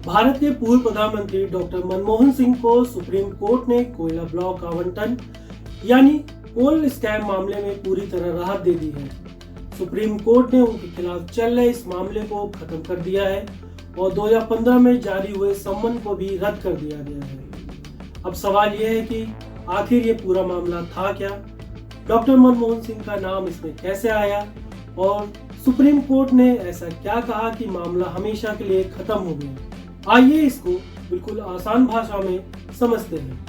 भारत के पूर्व प्रधानमंत्री डॉक्टर मनमोहन सिंह को सुप्रीम कोर्ट ने कोयला ब्लॉक आवंटन यानी कोल स्कैम मामले में पूरी तरह राहत दे दी है। सुप्रीम कोर्ट ने उनके खिलाफ चल रहे इस मामले को खत्म कर दिया है और 2015 में जारी हुए सम्मन को भी रद्द कर दिया गया है। अब सवाल यह है कि आखिर ये पूरा मामला था क्या, डॉक्टर मनमोहन सिंह का नाम इसमें कैसे आया और सुप्रीम कोर्ट ने ऐसा क्या कहा कि मामला हमेशा के लिए खत्म हो गया। आइए इसको बिल्कुल आसान भाषा में समझते हैं।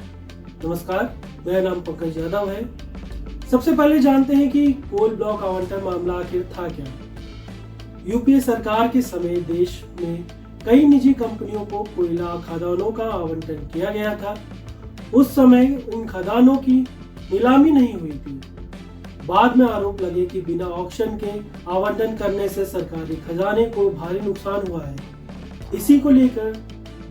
नमस्कार, मेरा नाम पंकज यादव है। सबसे पहले जानते हैं कि कोल ब्लॉक आवंटन मामला आखिर था क्या। यूपीए सरकार के समय देश में कई निजी कंपनियों को कोयला खदानों का आवंटन किया गया था। उस समय इन खदानों की नीलामी नहीं हुई थी। बाद में आरोप लगे कि बिना ऑक्शन के आवंटन करने से सरकारी खजाने को भारी नुकसान हुआ है। इसी को लेकर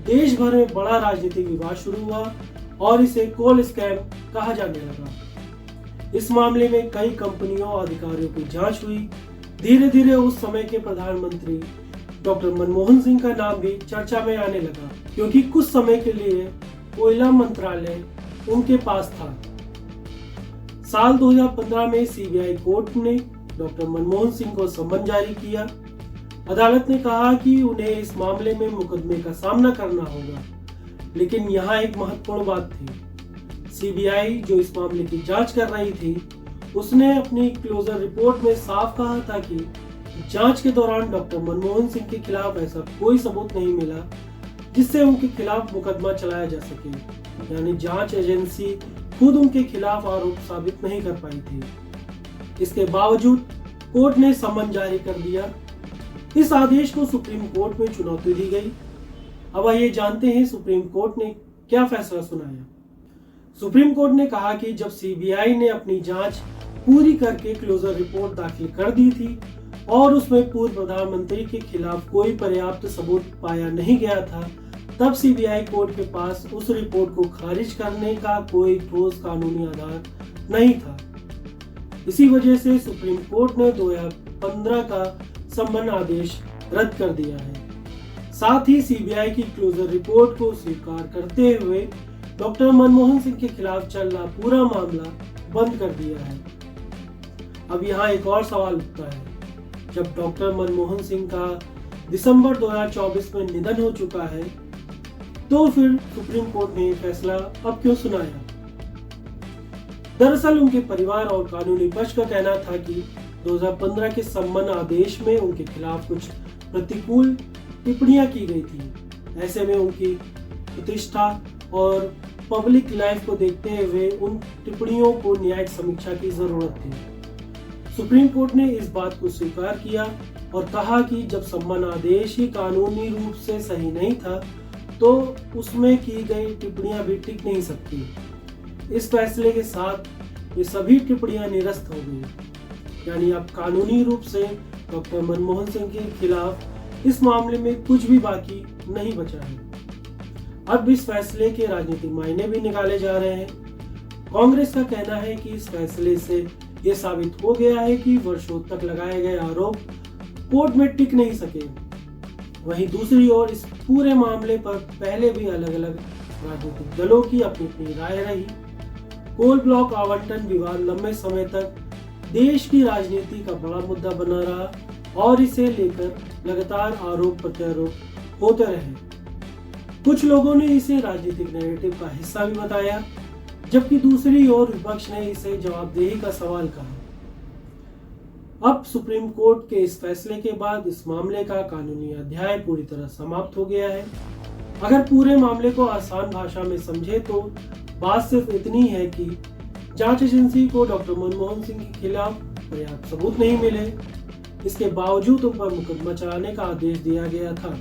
देश भर में बड़ा राजनीतिक विवाद शुरू हुआ और इसे कोल स्कैम कहा जाने लगा। इस मामले में कई कंपनियों और अधिकारियों की जांच हुई। धीरे धीरे उस समय के प्रधानमंत्री डॉक्टर मनमोहन सिंह का नाम भी चर्चा में आने लगा, क्योंकि कुछ समय के लिए कोयला मंत्रालय उनके पास था। साल 2015 में सीबीआई कोर्ट ने डॉक्टर मनमोहन सिंह को सम्मन जारी किया। अदालत ने कहा कि उन्हें इस मामले में मुकदमे का सामना करना होगा, लेकिन यहाँ एक महत्वपूर्ण बात थी। सीबीआई जो इस मामले की जांच कर रही थी, उसने अपनी क्लोजर रिपोर्ट में साफ कहा था कि जांच के दौरान डॉक्टर मनमोहन सिंह के खिलाफ ऐसा कोई सबूत नहीं मिला जिससे उनके खिलाफ मुकदमा चलाया जा सके। यानी जांच एजेंसी खुद उनके खिलाफ आरोप साबित नहीं कर पाई थी। इसके बावजूद कोर्ट ने सम्मन जारी कर दिया। इस आदेश को सुप्रीम कोर्ट में चुनौती दी गई। अब आइए जानते हैं सुप्रीम कोर्ट ने क्या फैसला सुनाया। सुप्रीम कोर्ट ने कहा कि जब सीबीआई ने अपनी जांच पूरी करके क्लोजर रिपोर्ट दाखिल कर दी थी और उसमें पूर्व प्रधानमंत्री के खिलाफ कोई पर्याप्त सबूत पाया नहीं गया था, तब सीबीआई कोर्ट के पास उस रिपोर्ट को खारिज करने का कोई ठोस कानूनी आधार नहीं था। इसी वजह से सुप्रीम कोर्ट ने 2015 का सम्मन आदेश रद्द कर दिया है। साथ ही सीबीआई की क्लोजर रिपोर्ट को स्वीकार करते हुए डॉक्टर मनमोहन सिंह के खिलाफ चल रहा पूरा मामला बंद कर दिया है। अब यहाँ एक और सवाल उठता है, जब डॉक्टर मनमोहन सिंह का दिसंबर 2024 में निधन हो चुका है, तो फिर सुप्रीम कोर्ट ने फैसला अब क्यों सुनाया। दरअसल उनके परिवार और कानूनी पक्ष का कहना था कि 2015 के सम्मन आदेश में उनके खिलाफ कुछ प्रतिकूल टिप्पणियां की गई थी। ऐसे में उनकी प्रतिष्ठा और पब्लिक लाइफ को देखते हुए उन टिप्पणियों को न्यायिक समीक्षा की जरूरत थी। सुप्रीम कोर्ट ने इस बात को स्वीकार किया और कहा कि जब सम्मन आदेश ही कानूनी रूप से सही नहीं था, तो उसमें की गई टिप्पणियां भी टिक नहीं सकती। इस फैसले के साथ ये सभी टिप्पणियां निरस्त हो गई। यानी अब कानूनी रूप से डॉक्टर मनमोहन सिंह के खिलाफ इस मामले में कुछ भी बाकी नहीं बचा है। अब इस फैसले के राजनीतिक मायने भी निकाले जा रहे हैं। कांग्रेस का कहना है कि इस फैसले से यह साबित हो गया है कि वर्षों तक लगाए गए आरोप कोर्ट में टिक नहीं सके। वहीं दूसरी ओर इस पूरे मामले पर पहले भी अलग अलग राजनीतिक दलों की अपनी अपनी राय रही। कोल ब्लॉक आवंटन विवाद लंबे समय तक देश की राजनीति का बड़ा मुद्दा बना रहा और इसे लेकर लगातार आरोप प्रत्यारोप होते रहे। कुछ लोगों ने इसे राजनीतिक नैरेटिव का हिस्सा भी बताया, जबकि दूसरी ओर विपक्ष ने इसे जवाबदेही का सवाल कहा। अब सुप्रीम कोर्ट के इस फैसले के बाद इस मामले का कानूनी अध्याय पूरी तरह समाप्त हो गया है। अगर पूरे मामले को आसान भाषा में समझे तो बात सिर्फ इतनी है कि जांच एजेंसी को डॉक्टर मनमोहन सिंह के खिलाफ पर्याप्त सबूत नहीं मिले। इसके बावजूद उन पर मुकदमा चलाने का आदेश दिया गया था।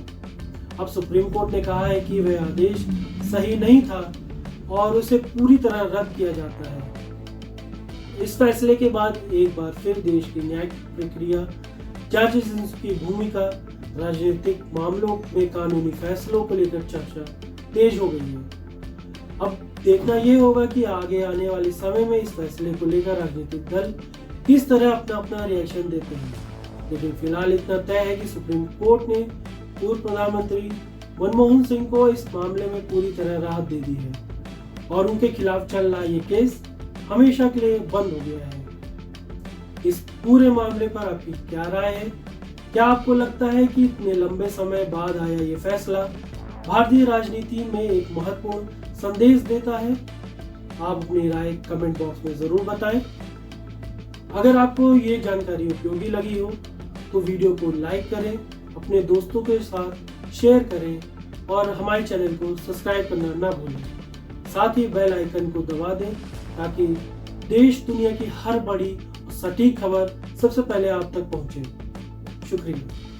अब सुप्रीम कोर्ट ने कहा है कि वह आदेश सही नहीं था और उसे पूरी तरह रद्द किया जाता है। इस फैसले के बाद एक बार फिर देश की न्यायिक प्रक्रिया, जांच एजेंसी की भूमिका, राजनीतिक मामलों में कानूनी फैसलों को लेकर चर्चा तेज हो गई है। अब देखना यह होगा कि आगे आने वाले समय में इस फैसले को लेकर राजनीतिक दल किस तरह अपना अपना रिएक्शन देते हैं। लेकिन फिलहाल इतना तय है कि सुप्रीम कोर्ट ने पूर्व प्रधानमंत्री मनमोहन सिंह को इस मामले में पूरी तरह राहत दे दी है और उनके खिलाफ चल रहा ये केस हमेशा के लिए बंद हो गया है। इस पूरे मामले पर आपकी क्या राय है? क्या आपको लगता है कि इतने लंबे समय बाद आया ये फैसला भारतीय राजनीति में एक महत्वपूर्ण संदेश देता है? आप अपनी राय कमेंट बॉक्स में जरूर बताएं। अगर आपको ये जानकारी उपयोगी लगी हो तो वीडियो को लाइक करें, अपने दोस्तों के साथ शेयर करें और हमारे चैनल को सब्सक्राइब करना ना भूलें। साथ ही बेल आइकन को दबा दें ताकि देश दुनिया की हर बड़ी और सटीक खबर सबसे पहले आप तक पहुंचे। शुक्रिया।